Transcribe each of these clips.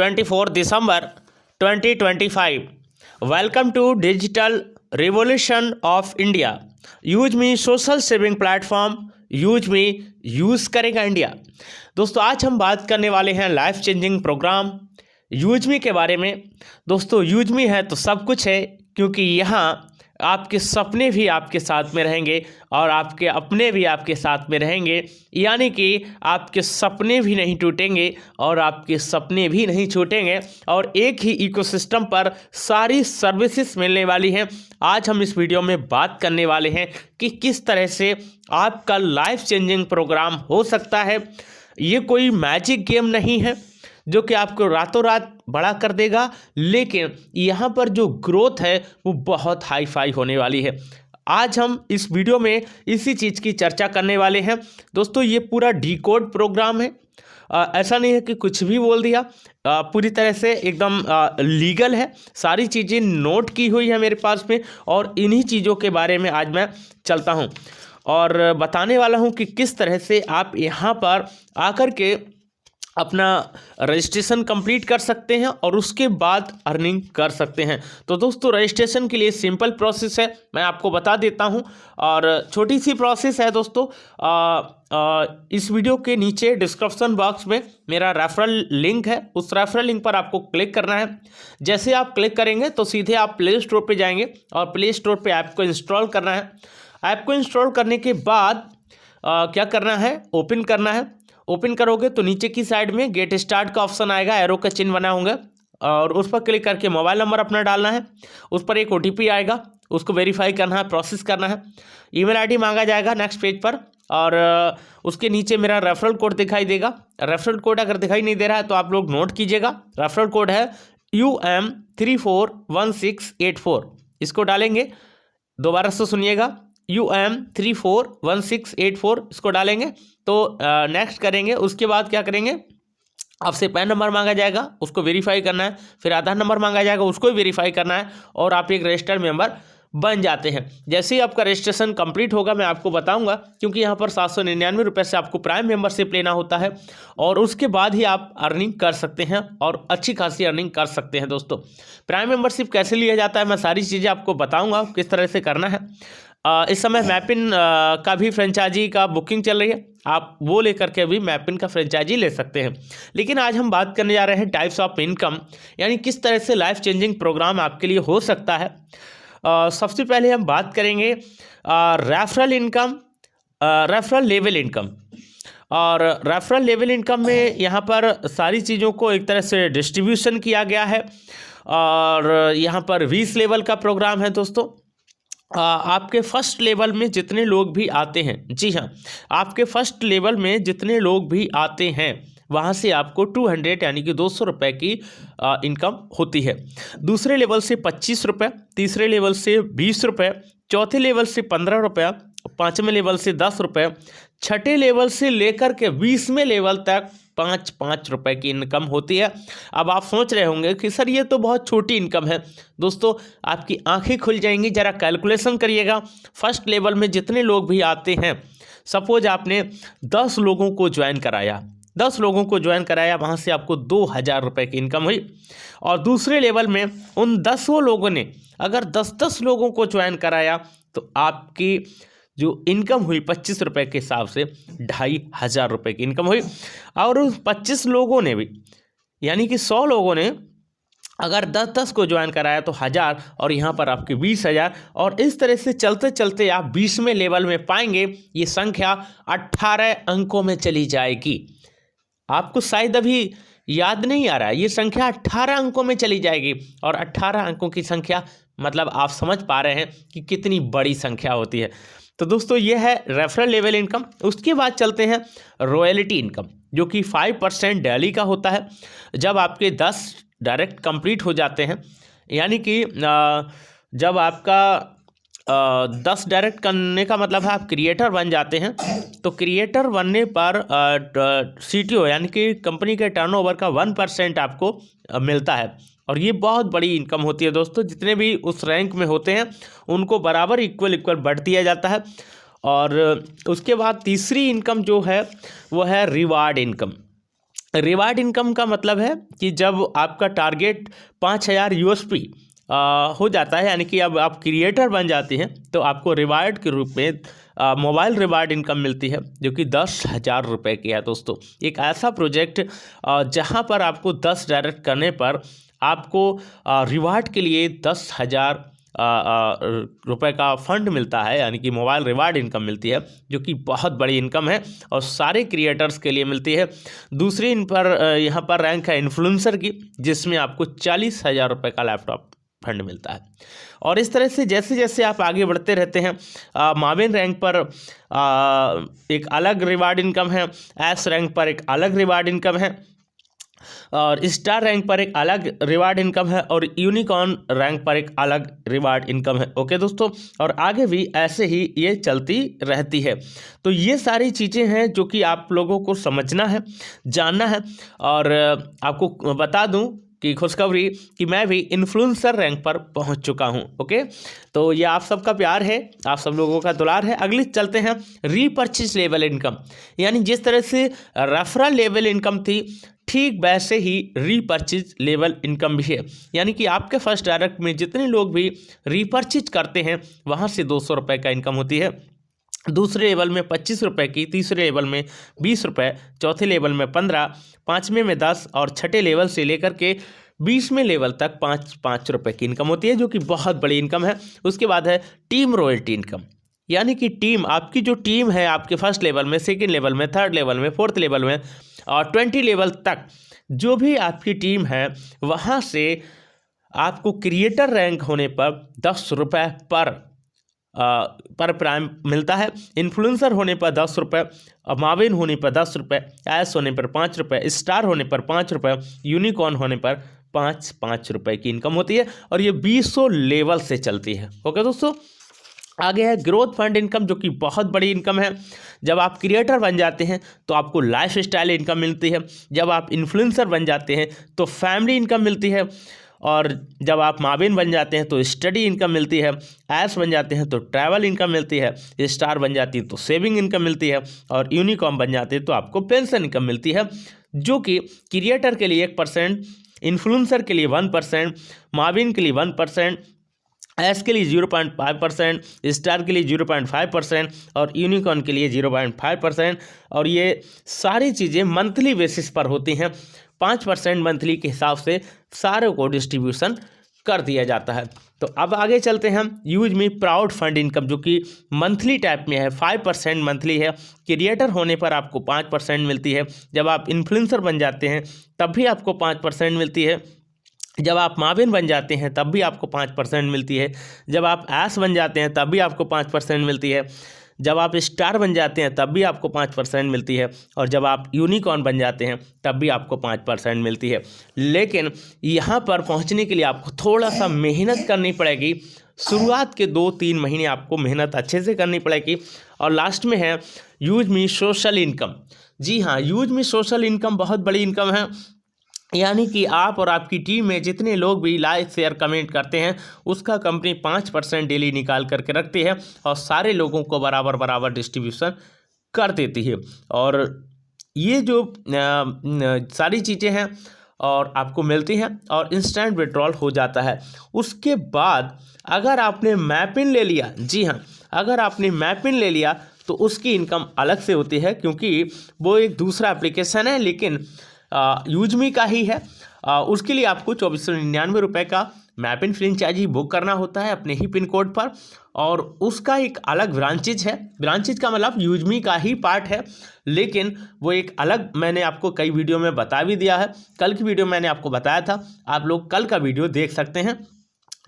24 December 2025. Welcome to Digital Revolution of India. Use me social saving platform use me use करेगा India. दोस्तों आज हम बात करने वाले हैं life changing program use me के बारे में। दोस्तों यूज मी है तो सब कुछ है, क्योंकि यहाँ आपके सपने भी आपके साथ में रहेंगे और आपके अपने भी आपके साथ में रहेंगे, यानी कि आपके सपने भी नहीं टूटेंगे और आपके सपने भी नहीं छूटेंगे और एक ही इकोसिस्टम पर सारी सर्विसेज मिलने वाली हैं। आज हम इस वीडियो में बात करने वाले हैं कि किस तरह से आपका लाइफ चेंजिंग प्रोग्राम हो सकता है। ये कोई मैजिक गेम नहीं है जो कि आपको रातों रात बड़ा कर देगा, लेकिन यहाँ पर जो ग्रोथ है वो बहुत हाई फाई होने वाली है। आज हम इस वीडियो में इसी चीज़ की चर्चा करने वाले हैं। दोस्तों ये पूरा डिकोड प्रोग्राम है, ऐसा नहीं है कि कुछ भी बोल दिया, पूरी तरह से एकदम लीगल है। सारी चीज़ें नोट की हुई है मेरे पास में और इन्हीं चीज़ों के बारे में आज मैं चलता हूँ और बताने वाला हूँ कि किस तरह से आप यहाँ पर आकर के अपना रजिस्ट्रेशन कंप्लीट कर सकते हैं और उसके बाद अर्निंग कर सकते हैं। तो दोस्तों रजिस्ट्रेशन के लिए सिंपल प्रोसेस है, मैं आपको बता देता हूं और छोटी सी प्रोसेस है। दोस्तों इस वीडियो के नीचे डिस्क्रिप्शन बॉक्स में मेरा रेफरल लिंक है, उस रेफरल लिंक पर आपको क्लिक करना है। जैसे आप क्लिक करेंगे तो सीधे आप प्ले स्टोर पर जाएंगे और प्ले स्टोर पर ऐप को इंस्टॉल करना है। ऐप को इंस्टॉल करने के बाद क्या करना है, ओपन करना है। ओपन करोगे तो नीचे की साइड में गेट स्टार्ट का ऑप्शन आएगा, एरो का चिन्ह बना होगा और उस पर क्लिक करके मोबाइल नंबर अपना डालना है। उस पर एक ओटीपी आएगा, उसको वेरीफाई करना है, प्रोसेस करना है। ईमेल आईडी मांगा जाएगा नेक्स्ट पेज पर और उसके नीचे मेरा रेफरल कोड दिखाई देगा। रेफरल कोड अगर दिखाई नहीं दे रहा है तो आप लोग नोट कीजिएगा। रेफरल कोड है UM341684। इसको डालेंगे, दोबारा से सुनिएगा, UM341684 इसको डालेंगे तो नेक्स्ट करेंगे। उसके बाद क्या करेंगे, आपसे पैन नंबर मांगा जाएगा, उसको वेरीफाई करना है। फिर आधार नंबर मांगा जाएगा, उसको भी वेरीफाई करना है और आप एक रजिस्टर्ड मेंबर बन जाते हैं। जैसे ही आपका रजिस्ट्रेशन कंप्लीट होगा मैं आपको बताऊंगा, क्योंकि यहाँ पर 799 रुपये से आपको प्राइम मेंबरशिप लेना होता है और उसके बाद ही आप अर्निंग कर सकते हैं और अच्छी खासी अर्निंग कर सकते हैं। दोस्तों प्राइम मेंबरशिप कैसे लिया जाता है मैं सारी चीज़ें आपको बताऊँगा किस तरह से करना है। इस समय मैपिन का भी फ्रेंचाइजी का बुकिंग चल रही है, आप वो लेकर के भी मैपिन का फ्रेंचाइजी ले सकते हैं। लेकिन आज हम बात करने जा रहे हैं टाइप्स ऑफ इनकम, यानी किस तरह से लाइफ चेंजिंग प्रोग्राम आपके लिए हो सकता है। सबसे पहले हम बात करेंगे referral income, referral level income. और रेफरल लेवल इनकम में यहाँ पर सारी चीज़ों को एक तरह से डिस्ट्रीब्यूशन किया गया है और यहाँ पर 20 लेवल का प्रोग्राम है। दोस्तों आपके फर्स्ट लेवल में जितने लोग भी आते हैं, जी हाँ, आपके फर्स्ट लेवल में जितने लोग भी आते हैं वहाँ से आपको 200 यानी कि 200 रुपये की इनकम होती है। दूसरे लेवल से 25 रुपये, तीसरे लेवल से 20 रुपये, चौथे लेवल से 15 रुपये, पाँचवें लेवल से 10 रुपये, छठे लेवल से लेकर के 20वें लेवल तक 5-5 रुपये की इनकम होती है। अब आप सोच रहे होंगे कि सर ये तो बहुत छोटी इनकम है। दोस्तों आपकी आंखें खुल जाएंगी, ज़रा कैलकुलेशन करिएगा। फर्स्ट लेवल में जितने लोग भी आते हैं, सपोज आपने 10 लोगों को ज्वाइन कराया, 10 लोगों को ज्वाइन कराया, वहाँ से आपको 2000 रुपये की इनकम हुई। और दूसरे लेवल में उन 10 लोगों ने अगर 10-10 लोगों को ज्वाइन कराया तो आपकी जो इनकम हुई 25 रुपये के हिसाब से 2500 रुपये की इनकम हुई। और उस 25 लोगों ने भी, यानी कि 100 लोगों ने अगर 10-10 को ज्वाइन कराया तो 1000 और यहाँ पर आपके 20,000। और इस तरह से चलते चलते आप 20वें लेवल में पाएंगे ये संख्या 18 अंकों में चली जाएगी। आपको शायद अभी याद नहीं आ रहा है, ये संख्या 18 अंकों में चली जाएगी और 18 अंकों की संख्या मतलब आप समझ पा रहे हैं कि कितनी बड़ी संख्या होती है। तो दोस्तों ये है रेफरल लेवल इनकम। उसके बाद चलते हैं रॉयल्टी इनकम, जो कि 5% डेली का होता है। जब आपके 10 डायरेक्ट कंप्लीट हो जाते हैं, यानी कि जब आपका 10 डायरेक्ट करने का मतलब है आप क्रिएटर बन जाते हैं, तो क्रिएटर बनने पर CTO यानी कि कंपनी के टर्नओवर का 1% आपको मिलता है और ये बहुत बड़ी इनकम होती है। दोस्तों जितने भी उस रैंक में होते हैं उनको बराबर इक्वल बढ़ दिया जाता है। और उसके बाद तीसरी इनकम जो है वो है रिवार्ड इनकम। रिवार्ड इनकम का मतलब है कि जब आपका टारगेट 5000 यूएसपी हो जाता है, यानी कि अब आप क्रिएटर बन जाते हैं, तो आपको रिवार्ड के रूप में मोबाइल रिवार्ड इनकम मिलती है, जो कि 10,000 रुपये की है दोस्तों। एक ऐसा प्रोजेक्ट जहां पर आपको 10 डायरेक्ट करने पर आपको रिवार्ड के लिए 10,000 रुपए का फंड मिलता है, यानी कि मोबाइल रिवार्ड इनकम मिलती है, जो कि बहुत बड़ी इनकम है और सारे क्रिएटर्स के लिए मिलती है। दूसरी इन पर यहाँ पर रैंक है इन्फ्लुएंसर की, जिसमें आपको 40,000 रुपये का लैपटॉप फंड मिलता है। और इस तरह से जैसे जैसे आप आगे बढ़ते रहते हैं, माविन रैंक पर एक अलग रिवार्ड इनकम है, एस रैंक पर एक अलग रिवार्ड इनकम है, और स्टार रैंक पर एक अलग रिवार्ड इनकम है, और यूनिकॉर्न रैंक पर एक अलग रिवार्ड इनकम है। ओके दोस्तों, और आगे भी ऐसे ही ये चलती रहती है। तो ये सारी चीज़ें हैं जो कि आप लोगों को समझना है, जानना है। और आपको बता दूं कि खुशखबरी कि मैं भी इन्फ्लुएंसर रैंक पर पहुंच चुका हूं। ओके, तो ये आप सबका प्यार है, आप सब लोगों का दुलार है। अगली चलते हैं रीपर्चेज लेवल इनकम, यानी जिस तरह से रेफरल लेवल इनकम थी, ठीक वैसे ही रीपर्चेज लेवल इनकम भी है। यानी कि आपके फर्स्ट डायरेक्ट में जितने लोग भी रीपर्चेज करते हैं, वहाँ से 200 रुपये का इनकम होती है। दूसरे लेवल में 25 रुपये की, तीसरे लेवल में 20 रुपये, चौथे लेवल में 15, पाँचवें में 10 और छठे लेवल से लेकर के 20वें लेवल तक 5-5 रुपये की इनकम होती है, जो कि बहुत बड़ी इनकम है। उसके बाद है टीम रॉयल्टी इनकम, यानी कि टीम, आपकी जो टीम है आपके फर्स्ट लेवल में, सेकेंड लेवल में, थर्ड लेवल में, फोर्थ लेवल में और 20 लेवल तक जो भी आपकी टीम है, वहाँ से आपको क्रिएटर रैंक होने पर 10 रुपये पर प्राइम मिलता है। इन्फ्लुएंसर होने पर 10 रुपये, माविन होने पर 10 रुपये, एस होने पर 5 रुपये, स्टार होने पर 5 रुपये, यूनिकॉर्न होने पर 5-5 रुपये की इनकम होती है। और ये 200 लेवल से चलती है। ओके दोस्तों, आगे है ग्रोथ फंड इनकम, जो कि बहुत बड़ी इनकम है। जब आप क्रिएटर बन जाते हैं तो आपको लाइफ स्टाइल इनकम मिलती है। जब आप इन्फ्लुएंसर बन जाते हैं तो फैमिली इनकम मिलती है। और जब आप माविन बन जाते हैं तो स्टडी इनकम मिलती है। एस बन जाते हैं तो ट्रैवल इनकम मिलती है। स्टार बन जाती है तो सेविंग इनकम मिलती है। और यूनिकॉर्न बन जाते हैं तो आपको पेंशन इनकम मिलती है, जो कि क्रिएटर के लिए 1%, इन्फ्लुएंसर के लिए 1%, माविन के लिए 1%, एस के लिए 0.5%, स्टार के लिए 0.5% और यूनिकॉर्न के लिए 0.5%। और ये सारी चीज़ें मंथली बेसिस पर होती हैं। 5% मंथली के हिसाब से सारों को डिस्ट्रीब्यूशन कर दिया जाता है। तो अब आगे चलते हैं use me proud fund income, जो कि मंथली टाइप में है। 5% मंथली है। क्रिएटर होने पर आपको 5% मिलती है। जब आप इन्फ्लुएंसर बन जाते हैं तब भी आपको 5% मिलती है। जब आप माविन बन जाते हैं तब भी आपको 5% मिलती है। जब आप एस बन जाते हैं तब भी आपको 5% मिलती है। जब आप स्टार बन जाते हैं तब भी आपको 5% मिलती है। और जब आप यूनिकॉर्न बन जाते हैं तब भी आपको 5% मिलती है। लेकिन यहाँ पर पहुँचने के लिए आपको थोड़ा सा मेहनत करनी पड़ेगी। शुरुआत के 2-3 महीने आपको मेहनत अच्छे से करनी पड़ेगी। और लास्ट में है यूज मी सोशल इनकम। जी हाँ, यूज मी सोशल इनकम बहुत बड़ी इनकम है। यानी कि आप और आपकी टीम में जितने लोग भी लाइक शेयर कमेंट करते हैं, उसका कंपनी 5% डेली निकाल करके रखती है और सारे लोगों को बराबर बराबर डिस्ट्रीब्यूशन कर देती है। और ये जो सारी चीज़ें हैं और आपको मिलती हैं और इंस्टेंट विड्रॉल हो जाता है। उसके बाद अगर आपने मैपिन ले लिया, जी हाँ, अगर आपने मैपिन ले लिया तो उसकी इनकम अलग से होती है, क्योंकि वो एक दूसरा एप्लीकेशन है, लेकिन यूजमी का ही है। उसके लिए आपको 2499 रुपये का मैपिन फ्रेंचाइजी बुक करना होता है अपने ही पिन कोड पर। और उसका एक अलग ब्रांचेज है। ब्रांचेज का मतलब यूजमी का ही पार्ट है, लेकिन वो एक अलग, मैंने आपको कई वीडियो में बता भी दिया है। कल की वीडियो मैंने आपको बताया था, आप लोग कल का वीडियो देख सकते हैं,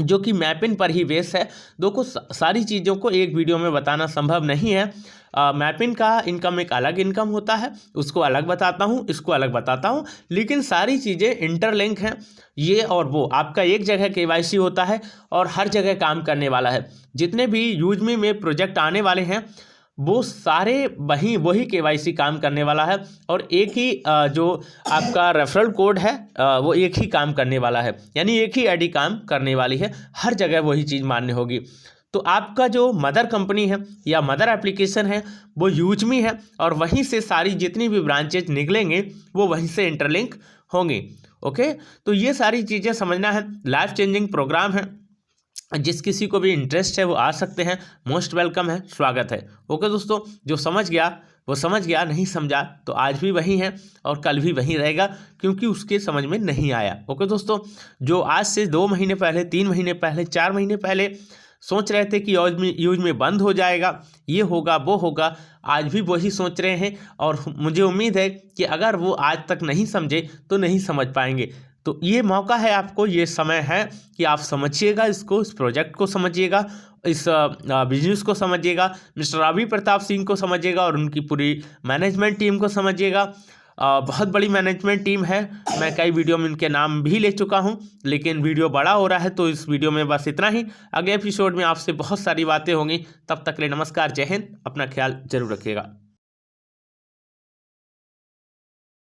जो कि मैपिन पर ही बेस है। देखो, सारी चीज़ों को एक वीडियो में बताना संभव नहीं है। मैपिन का इनकम एक अलग इनकम होता है, उसको अलग बताता हूँ, इसको अलग बताता हूँ, लेकिन सारी चीज़ें इंटरलिंक हैं। ये और वो आपका एक जगह KYC होता है और हर जगह काम करने वाला है। जितने भी यूजमी में प्रोजेक्ट आने वाले हैं वो सारे वही KYC काम करने वाला है। और एक ही जो आपका रेफरल कोड है वो एक ही काम करने वाला है, यानी एक ही ID काम करने वाली है। हर जगह वही चीज़ मान्य होगी। तो आपका जो मदर कंपनी है या मदर एप्लीकेशन है वो यूजमी है, और वहीं से सारी जितनी भी ब्रांचेज निकलेंगे वो वहीं से इंटरलिंक होंगे। ओके, तो ये सारी चीज़ें समझना है। लाइफ चेंजिंग प्रोग्राम है, जिस किसी को भी इंटरेस्ट है वो आ सकते हैं, मोस्ट वेलकम है, स्वागत है। ओके दोस्तों, जो समझ गया वो समझ गया, नहीं समझा तो आज भी वही है और कल भी वही रहेगा, क्योंकि उसके समझ में नहीं आया। ओके दोस्तों, जो आज से 2 महीने पहले, 3 महीने पहले, 4 महीने पहले सोच रहे थे कि यूज में बंद हो जाएगा, ये होगा वो होगा, आज भी वही सोच रहे हैं। और मुझे उम्मीद है कि अगर वो आज तक नहीं समझे तो नहीं समझ पाएंगे। तो ये मौका है आपको, ये समय है कि आप समझिएगा इसको, इस प्रोजेक्ट को समझिएगा, इस बिजनेस को समझिएगा, मिस्टर रवि प्रताप सिंह को समझिएगा और उनकी पूरी मैनेजमेंट टीम को समझिएगा। बहुत बड़ी मैनेजमेंट टीम है, मैं कई वीडियो में उनके नाम भी ले चुका हूं, लेकिन वीडियो बड़ा हो रहा है तो इस वीडियो में बस इतना ही। अगले एपिसोड में आपसे बहुत सारी बातें होंगी, तब तक के लिए नमस्कार, जय हिंद, अपना ख्याल जरूर रखिएगा।